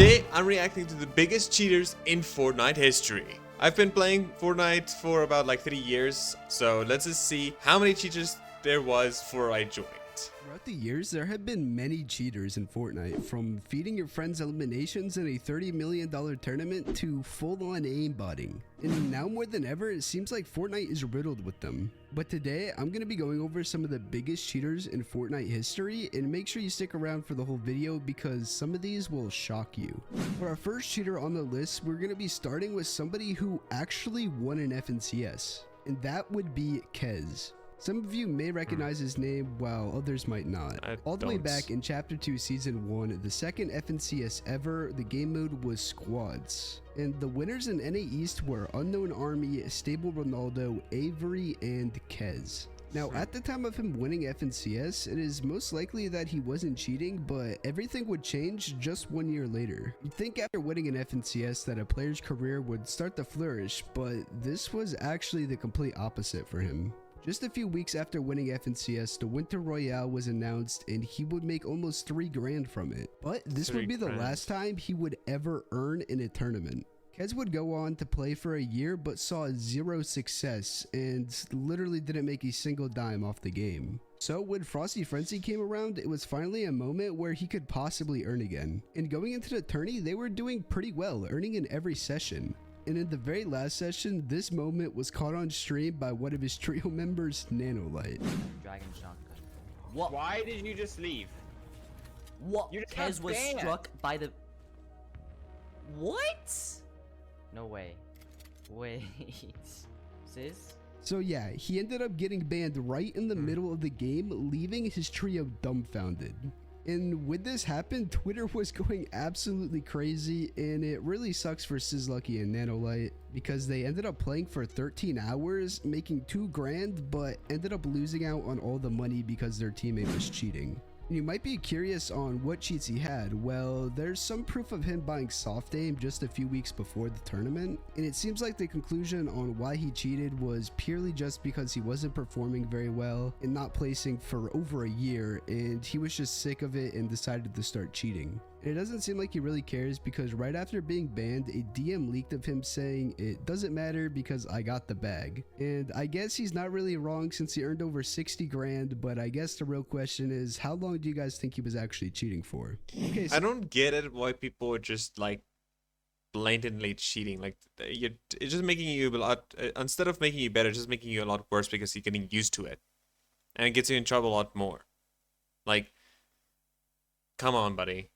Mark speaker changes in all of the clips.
Speaker 1: Today, I'm reacting to the biggest cheaters in Fortnite history. I've been playing Fortnite for about like 3 years, so let's just see how many cheaters there was before I joined.
Speaker 2: Throughout the years, there have been many cheaters in Fortnite, from feeding your friends eliminations in a $30 million tournament to full-on aimbotting. And now more than ever, it seems like Fortnite is riddled with them. But today, I'm going to be going over some of the biggest cheaters in Fortnite history, and make sure you stick around for the whole video because some of these will shock you. For our first cheater on the list, we're going to be starting with somebody who actually won an FNCS, and that would be Kez. Some of you may recognize his name, while others might not. All the way back in Chapter 2 Season 1, the second FNCS ever, the game mode was Squads. And the winners in NA East were Unknown Army, Stable Ronaldo, Avery, and Kez. Now, at the time of him winning FNCS, it is most likely that he wasn't cheating, but everything would change just 1 year later. You'd think after winning an FNCS that a player's career would start to flourish, but this was actually the complete opposite for him. Just a few weeks after winning FNCS, the Winter Royale was announced and he would make almost $3 grand from it. But this would be the last time he would ever earn in a tournament. Kez would go on to play for a year but saw zero success and literally didn't make a single dime off the game. So when Frosty Frenzy came around, it was finally a moment where he could possibly earn again. And going into the tourney, they were doing pretty well, earning in every session. And in the very last session, this moment was caught on stream by one of his trio members, Nanolight.
Speaker 3: Dragon shotgun. What?
Speaker 4: Why did you just leave?
Speaker 3: What?
Speaker 4: You just
Speaker 3: Kez was
Speaker 4: banned.
Speaker 3: struck by the... What? No way. Wait. Sis?
Speaker 2: So yeah, he ended up getting banned right in the middle of the game, leaving his trio dumbfounded. And when this happened, Twitter was going absolutely crazy, and it really sucks for Sizlucky and Nanolight because they ended up playing for 13 hours, making $2 grand, but ended up losing out on all the money because their teammate was cheating. And you might be curious on what cheats he had. Well, there's some proof of him buying soft aim just a few weeks before the tournament, and it seems like the conclusion on why he cheated was purely just because he wasn't performing very well and not placing for over a year, and he was just sick of it and decided to start cheating. And it doesn't seem like he really cares because right after being banned, a DM leaked of him saying, "It doesn't matter because I got the bag." And I guess he's not really wrong since he earned over 60 grand, but I guess the real question is, how long do you guys think he was actually cheating for? Okay, so
Speaker 1: I don't get it why people are just like blatantly cheating. Like it's just making you a lot, instead of making you better, it's just making you a lot worse because you're getting used to it. And it gets you in trouble a lot more. Like, come on, buddy.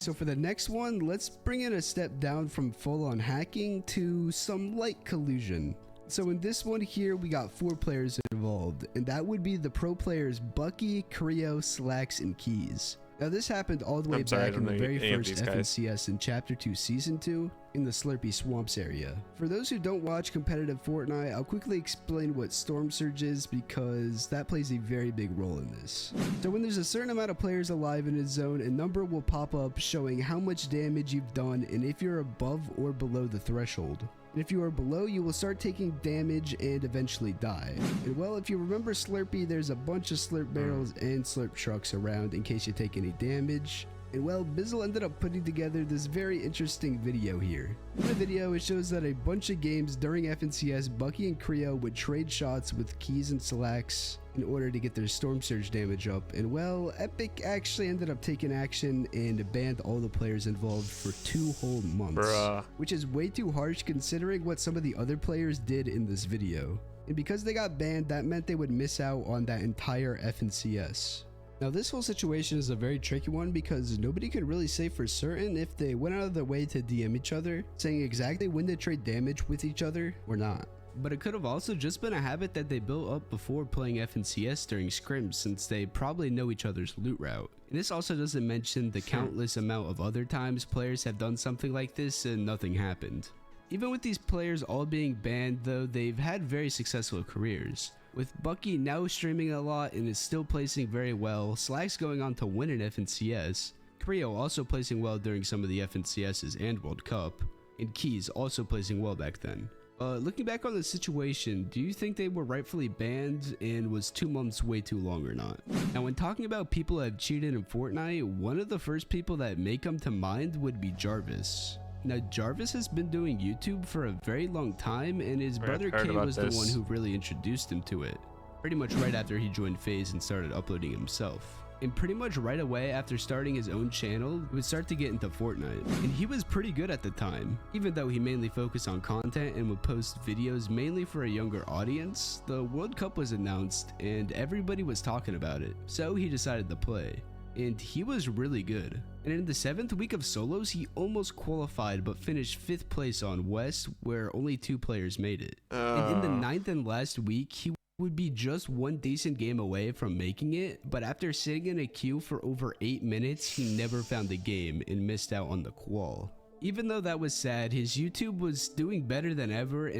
Speaker 2: So for the next one, let's bring it a step down from full-on hacking to some light collusion. So in this one here, we got 4 players involved, and that would be the pro players Bucky, Creo, Slacks, and Keys. Now this happened all the way back in the very first FNCS in Chapter 2 Season 2 in the Slurpy Swamps area. For those who don't watch competitive Fortnite, I'll quickly explain what Storm Surge is because that plays a very big role in this. So when there's a certain amount of players alive in a zone, a number will pop up showing how much damage you've done and if you're above or below the threshold. And if you are below, you will start taking damage and eventually die. And well, if you remember Slurpy, there's a bunch of slurp barrels and slurp trucks around in case you take any damage. And well, Bizzle ended up putting together this very interesting video here. In the video, it shows that a bunch of games during FNCS, Bucky and Creo would trade shots with Keys and Slacks in order to get their Storm Surge damage up. And well, Epic actually ended up taking action and banned all the players involved for 2 whole months. Which is way too harsh considering what some of the other players did in this video. And because they got banned, that meant they would miss out on that entire FNCS. Now this whole situation is a very tricky one because nobody can really say for certain if they went out of their way to DM each other, saying exactly when they trade damage with each other or not. But it could have also just been a habit that they built up before playing FNCS during scrims, since they probably know each other's loot route. And this also doesn't mention the countless amount of other times players have done something like this and nothing happened. Even with these players all being banned though, they've had very successful careers. With Bucky now streaming a lot and is still placing very well, Slacks going on to win an FNCS, Creo also placing well during some of the FNCSs and World Cup, and Keys also placing well back then. Looking back on the situation, do you think they were rightfully banned, and was 2 months way too long or not? Now, when talking about people that have cheated in Fortnite, one of the first people that may come to mind would be Jarvis. Now, Jarvis has been doing YouTube for a very long time, and his brother Kay was the one who really introduced him to it. Pretty much right after he joined FaZe and started uploading himself. And pretty much right away after starting his own channel, he would start to get into Fortnite. And he was pretty good at the time. Even though he mainly focused on content and would post videos mainly for a younger audience, the World Cup was announced and everybody was talking about it. So he decided to play. And he was really good. And in the 7th week of solos, he almost qualified but finished 5th place on West, where only 2 players made it. And in the 9th and last week, he would be just 1 decent game away from making it, but after sitting in a queue for over 8 minutes, he never found the game and missed out on the qual. Even though that was sad, his YouTube was doing better than ever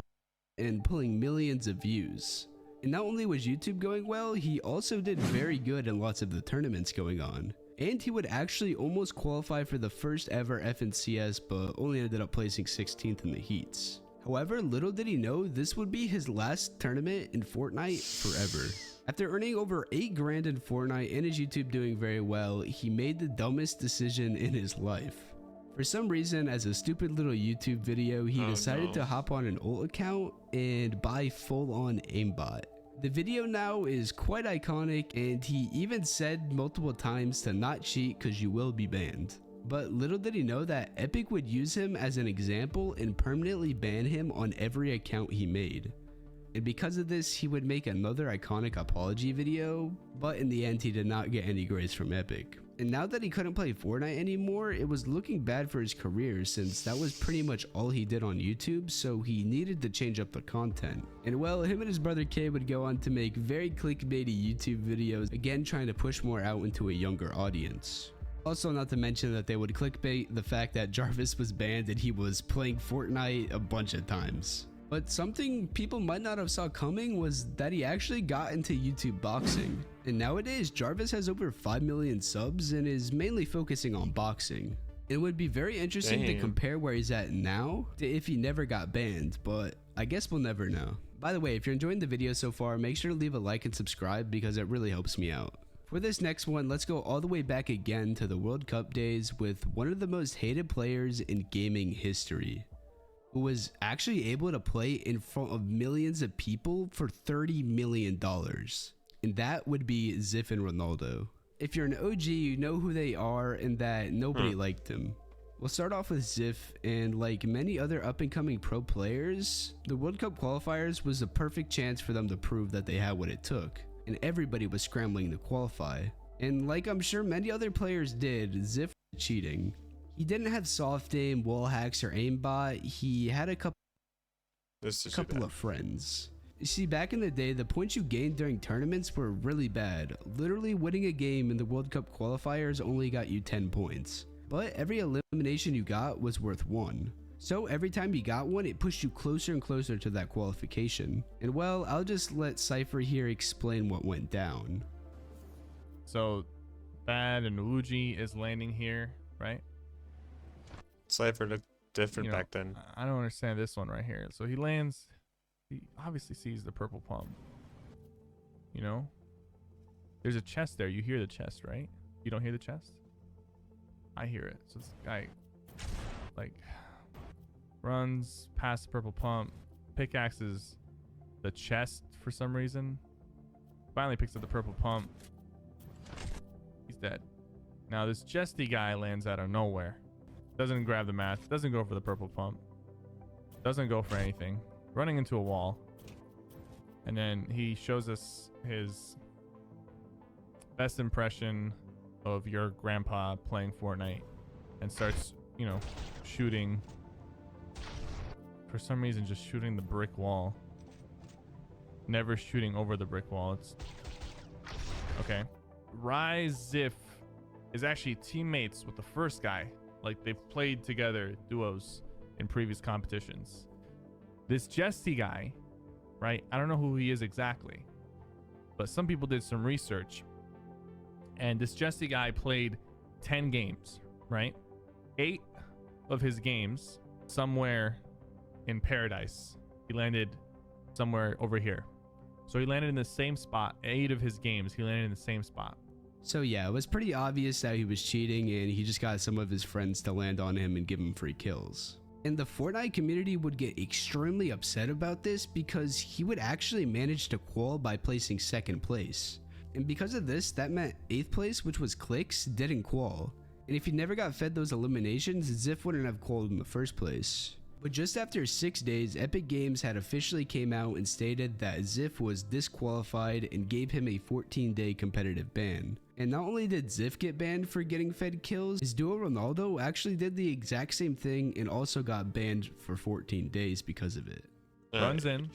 Speaker 2: and pulling millions of views. And not only was YouTube going well, he also did very good in lots of the tournaments going on. And he would actually almost qualify for the first ever FNCS, but only ended up placing 16th in the heats. However, little did he know this would be his last tournament in Fortnite forever. After earning over 8 grand in Fortnite and his YouTube doing very well, he made the dumbest decision in his life. For some reason, as a stupid little YouTube video, he decided to hop on an ult account and buy full-on aimbot. The video now is quite iconic, and he even said multiple times to not cheat because you will be banned. But little did he know that Epic would use him as an example and permanently ban him on every account he made. And because of this, he would make another iconic apology video, but in the end he did not get any grace from Epic. And now that he couldn't play Fortnite anymore, it was looking bad for his career since that was pretty much all he did on YouTube, so he needed to change up the content. And well, him and his brother Kay would go on to make very clickbaity YouTube videos, again trying to push more out into a younger audience. Also, not to mention that they would clickbait the fact that Jarvis was banned and he was playing Fortnite a bunch of times. But something people might not have saw coming was that he actually got into YouTube boxing. And nowadays, Jarvis has over 5 million subs and is mainly focusing on boxing. It would be very interesting to compare where he's at now to if he never got banned, but I guess we'll never know. By the way, if you're enjoying the video so far, make sure to leave a like and subscribe because it really helps me out. For this next one, let's go all the way back again to the World Cup days with one of the most hated players in gaming history, who was actually able to play in front of millions of people for $30 million. And that would be Ziff and Ronaldo. If you're an OG, you know who they are and that nobody liked him. We'll start off with Ziff, and like many other up-and-coming pro players, the World Cup qualifiers was the perfect chance for them to prove that they had what it took. And everybody was scrambling to qualify. And like I'm sure many other players did, Ziff was cheating. He didn't have soft aim, wall hacks, or aimbot. He had a couple of friends. You see, back in the day, the points you gained during tournaments were really bad. Literally winning a game in the World Cup qualifiers only got you 10 points. But every elimination you got was worth 1. So every time you got one, it pushed you closer and closer to that qualification. And well, I'll just let Cypher here explain what went down.
Speaker 4: So Bad and Uji is landing here, right?
Speaker 1: Cypher looked different back then.
Speaker 4: I don't understand this one right here. So he lands, he obviously sees the purple pump. You know? There's a chest there. You hear the chest, right? You don't hear the chest? I hear it. So this guy, like, runs past the purple pump, pickaxes the chest for some reason, finally picks up the purple pump. He's dead. Now this Jesty guy lands out of nowhere, doesn't grab the mask, doesn't go for the purple pump, doesn't go for anything, running into a wall, and then he shows us his best impression of your grandpa playing Fortnite and starts, you know, shooting. For some reason, just shooting the brick wall. Never shooting over the brick wall. It's okay. Rise Ziff is actually teammates with the first guy. Like, they've played together duos in previous competitions. This Jesty guy, right? I don't know who he is exactly, but some people did some research, and this Jesty guy played 10 games, right? 8 of his games somewhere in paradise, he landed somewhere over here. So he landed in the same spot. 8 of his games, he landed in the same spot.
Speaker 2: So yeah, it was pretty obvious that he was cheating, and he just got some of his friends to land on him and give him free kills. And the Fortnite community would get extremely upset about this because he would actually manage to qual by placing 2nd place. And because of this, that meant 8th place, which was clicks, didn't qual. And if he never got fed those eliminations, Ziff wouldn't have qualified in the first place. But just after 6 days, Epic Games had officially came out and stated that Ziff was disqualified and gave him a 14-day competitive ban. And not only did Ziff get banned for getting fed kills, his duo Ronaldo actually did the exact same thing and also got banned for 14 days because of it.
Speaker 4: Runs in.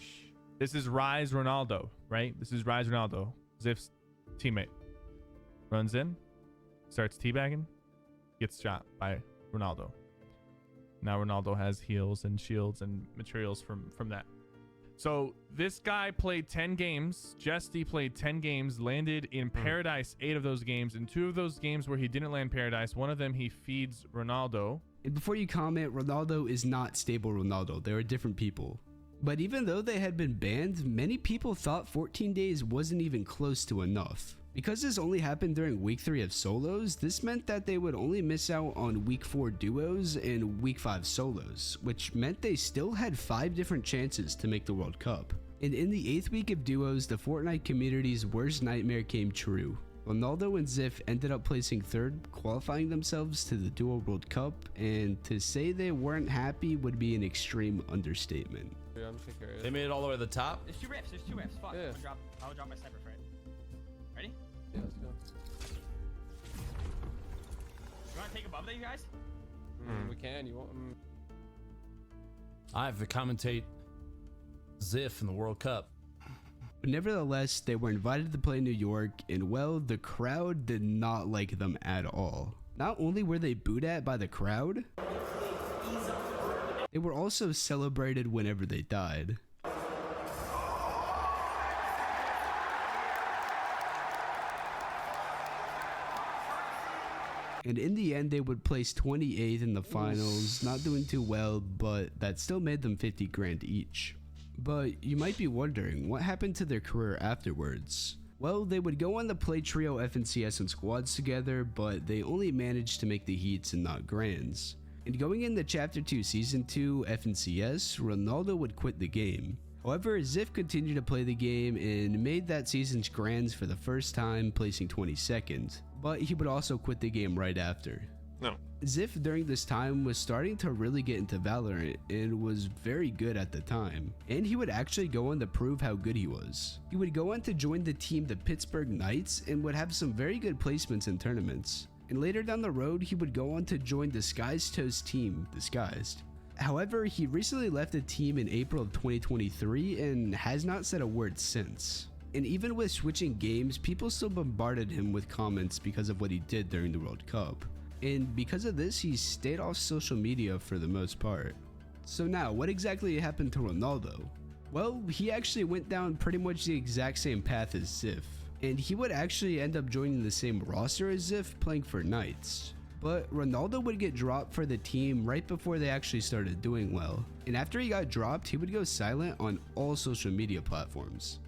Speaker 4: This is Rise Ronaldo, right? This is Rise Ronaldo, Ziff's teammate. Runs in, starts teabagging, gets shot by Ronaldo. Now Ronaldo has heals and shields and materials from that. So this guy played 10 games. Jesty played 10 games, landed in Paradise 8 of those games. In 2 of those games where he didn't land Paradise, one of them he feeds Ronaldo.
Speaker 2: And before you comment, Ronaldo is not stable Ronaldo. They are different people. But even though they had been banned, many people thought 14 days wasn't even close to enough. Because this only happened during week 3 of solos, this meant that they would only miss out on week 4 duos and week 5 solos, which meant they still had 5 different chances to make the World Cup. And in the 8th week of duos, the Fortnite community's worst nightmare came true. Ronaldo and Ziff ended up placing 3rd, qualifying themselves to the Duo World Cup, and to say they weren't happy would be an extreme understatement.
Speaker 5: Yeah, I'm just curious.
Speaker 6: They made it all the way to the top.
Speaker 7: There's 2 rips. There's 2 rips. Fuck.
Speaker 5: Yeah.
Speaker 7: I'll drop my sniper for it. Ready?
Speaker 5: Yeah, let's go.
Speaker 7: You want to take above there, you guys?
Speaker 5: We can. You want?
Speaker 6: I have to commentate Ziff in the World Cup.
Speaker 2: But nevertheless, they were invited to play New York, and well, the crowd did not like them at all. Not only were they booed at by the crowd, they were also celebrated whenever they died. And in the end, they would place 28th in the finals, not doing too well, but that still made them 50 grand each. But you might be wondering, what happened to their career afterwards? Well, they would go on to play trio FNCS and squads together, but they only managed to make the heats and not grands. And going into Chapter 2 Season 2 FNCS, Ronaldo would quit the game. However, Ziff continued to play the game and made that season's grands for the first time, placing 22nd. But he would also quit the game right after.
Speaker 1: No.
Speaker 2: Ziff during this time was starting to really get into Valorant and was very good at the time. And he would actually go on to prove how good he was. He would go on to join the team the Pittsburgh Knights and would have some very good placements in tournaments. And later down the road, he would go on to join Disguised Toast team, Disguised. However, he recently left the team in April of 2023 and has not said a word since. And even with switching games, people still bombarded him with comments because of what he did during the World Cup. And because of this, he stayed off social media for the most part. So now, what exactly happened to Ronaldo? Well, he actually went down pretty much the exact same path as Ziff. And he would actually end up joining the same roster as Ziff, playing for Knights. But Ronaldo would get dropped for the team right before they actually started doing well. And after he got dropped, he would go silent on all social media platforms,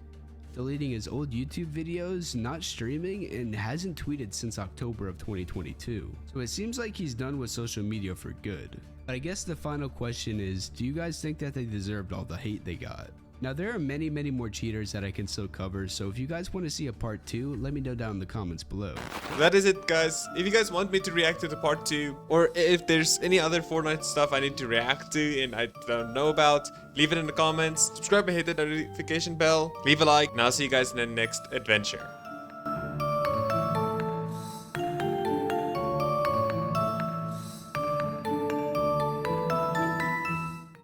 Speaker 2: deleting his old YouTube videos, not streaming, and hasn't tweeted since October of 2022. So it seems like he's done with social media for good. But I guess the final question is, do you guys think that they deserved all the hate they got? Now there are many more cheaters that I can still cover, so if you guys want to see a part 2, let me know down in the comments below.
Speaker 1: That is it, guys. If you guys want me to react to the part 2, or if there's any other Fortnite stuff I need to react to and I don't know about, leave it in the comments. Subscribe and hit the notification bell. Leave a like, and I'll see you guys in the next adventure.